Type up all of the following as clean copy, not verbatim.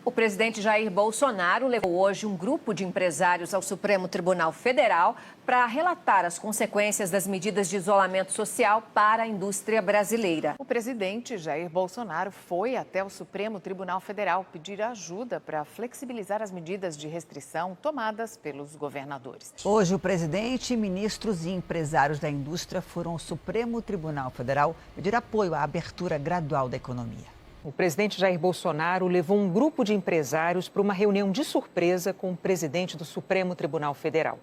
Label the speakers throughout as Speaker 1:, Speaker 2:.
Speaker 1: O presidente Jair Bolsonaro levou hoje um grupo de empresários ao Supremo Tribunal Federal para relatar as consequências das medidas de isolamento social para a indústria brasileira.
Speaker 2: O presidente Jair Bolsonaro foi até o Supremo Tribunal Federal pedir ajuda para flexibilizar as medidas de restrição tomadas pelos governadores.
Speaker 3: Hoje, o presidente, ministros e empresários da indústria foram ao Supremo Tribunal Federal pedir apoio à abertura gradual da economia.
Speaker 4: O presidente Jair Bolsonaro levou um grupo de empresários para uma reunião de surpresa com o presidente do Supremo Tribunal Federal.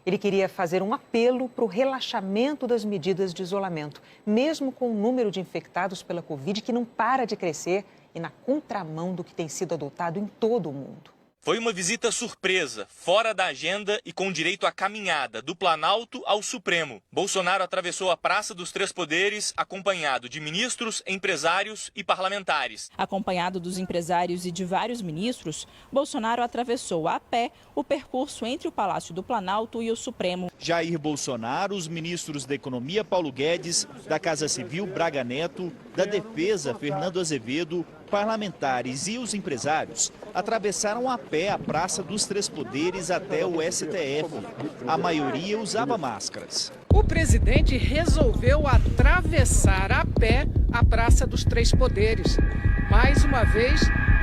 Speaker 4: Ele queria fazer um apelo para o relaxamento das medidas de isolamento, mesmo com o número de infectados pela Covid que não para de crescer e na contramão do que tem sido adotado em todo o mundo.
Speaker 5: Foi uma visita surpresa, fora da agenda e com direito à caminhada do Planalto ao Supremo. Bolsonaro atravessou a Praça dos Três Poderes, acompanhado de ministros, empresários e parlamentares.
Speaker 6: Acompanhado dos empresários e de vários ministros, Bolsonaro atravessou a pé o percurso entre o Palácio do Planalto e o Supremo.
Speaker 7: Jair Bolsonaro, os ministros da Economia Paulo Guedes, da Casa Civil Braga Neto, da Defesa Fernando Azevedo, parlamentares e os empresários atravessaram a pé a Praça dos Três Poderes até o STF. A maioria usava máscaras.
Speaker 8: O presidente resolveu atravessar a pé a Praça dos Três Poderes. Mais uma vez,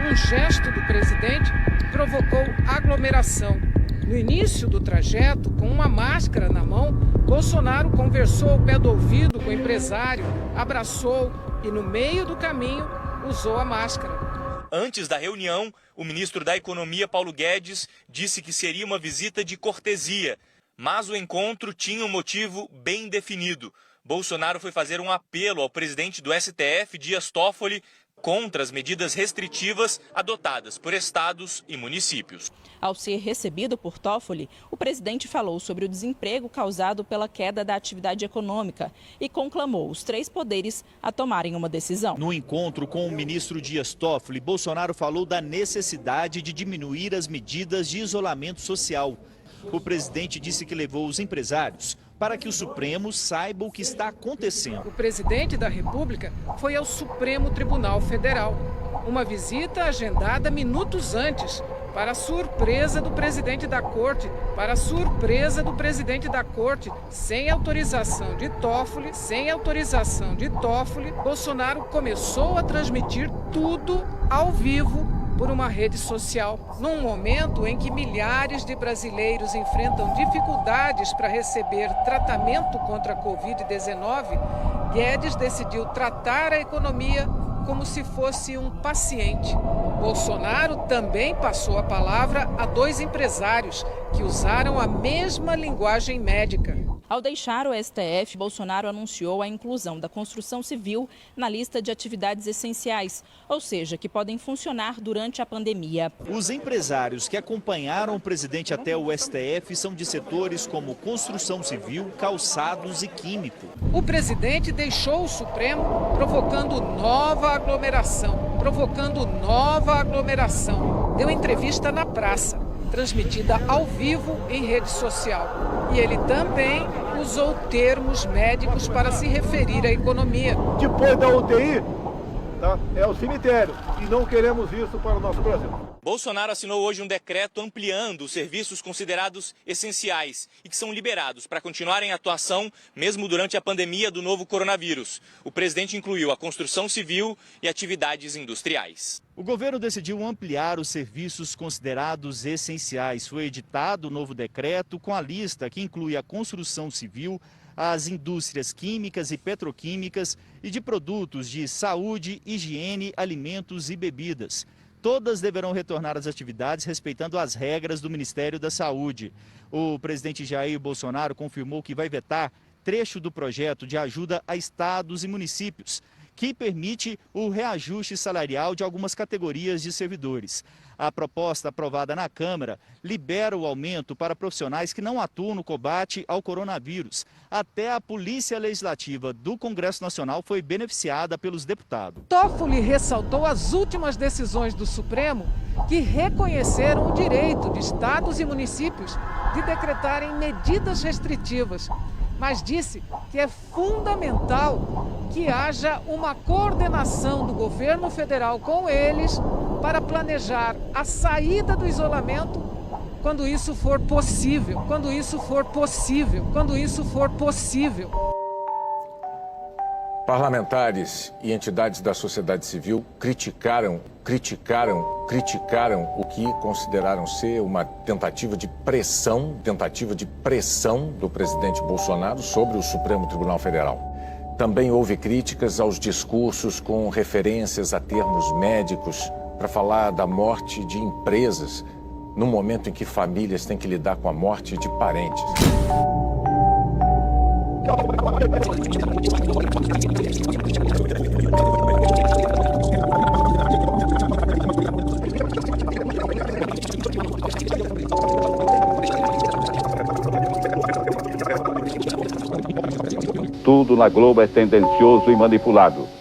Speaker 8: um gesto do presidente provocou aglomeração. No início do trajeto, com uma máscara na mão, Bolsonaro conversou ao pé do ouvido com o empresário, abraçou e, no meio do caminho, usou a máscara.
Speaker 5: Antes da reunião, o ministro da Economia, Paulo Guedes, disse que seria uma visita de cortesia, mas o encontro tinha um motivo bem definido. Bolsonaro foi fazer um apelo ao presidente do STF, Dias Toffoli, contra as medidas restritivas adotadas por estados e municípios.
Speaker 6: Ao ser recebido por Toffoli, o presidente falou sobre o desemprego causado pela queda da atividade econômica e conclamou os três poderes a tomarem uma decisão.
Speaker 7: No encontro com o ministro Dias Toffoli, Bolsonaro falou da necessidade de diminuir as medidas de isolamento social. O presidente disse que levou os empresários para que o Supremo saiba o que está acontecendo.
Speaker 8: O presidente da República foi ao Supremo Tribunal Federal. Uma visita agendada minutos antes, para a surpresa do presidente da Corte, sem autorização de Toffoli, Bolsonaro começou a transmitir tudo ao vivo por uma rede social. Num momento em que milhares de brasileiros enfrentam dificuldades para receber tratamento contra a Covid-19, Guedes decidiu tratar a economia como se fosse um paciente. Bolsonaro também passou a palavra a dois empresários que usaram a mesma linguagem médica.
Speaker 6: Ao deixar o STF, Bolsonaro anunciou a inclusão da construção civil na lista de atividades essenciais, ou seja, que podem funcionar durante a pandemia.
Speaker 7: Os empresários que acompanharam o presidente até o STF são de setores como construção civil, calçados e químico.
Speaker 8: O presidente deixou o Supremo provocando nova aglomeração. Deu entrevista na praça, transmitida ao vivo em rede social. E ele também usou termos médicos para se referir à economia.
Speaker 9: Depois da UTI, é o cemitério. E não queremos isso para o nosso Brasil.
Speaker 5: Bolsonaro assinou hoje um decreto ampliando os serviços considerados essenciais e que são liberados para continuar em atuação mesmo durante a pandemia do novo coronavírus. O presidente incluiu a construção civil e atividades industriais.
Speaker 7: O governo decidiu ampliar os serviços considerados essenciais. Foi editado o novo decreto com a lista que inclui a construção civil, as indústrias químicas e petroquímicas e de produtos de saúde, higiene, alimentos e bebidas. Todas deverão retornar às atividades respeitando as regras do Ministério da Saúde. O presidente Jair Bolsonaro confirmou que vai vetar trecho do projeto de ajuda a estados e municípios, que permite o reajuste salarial de algumas categorias de servidores. A proposta aprovada na Câmara libera o aumento para profissionais que não atuam no combate ao coronavírus. Até a Polícia Legislativa do Congresso Nacional foi beneficiada pelos deputados.
Speaker 8: Toffoli ressaltou as últimas decisões do Supremo que reconheceram o direito de estados e municípios de decretarem medidas restritivas, mas disse que é fundamental que haja uma coordenação do governo federal com eles para planejar a saída do isolamento quando isso for possível, quando isso for possível, quando isso for possível.
Speaker 10: Parlamentares e entidades da sociedade civil criticaram o que consideraram ser uma tentativa de pressão do presidente Bolsonaro sobre o Supremo Tribunal Federal. Também houve críticas aos discursos com referências a termos médicos para falar da morte de empresas, no momento em que famílias têm que lidar com a morte de parentes.
Speaker 11: Tudo na Globo é tendencioso e manipulado.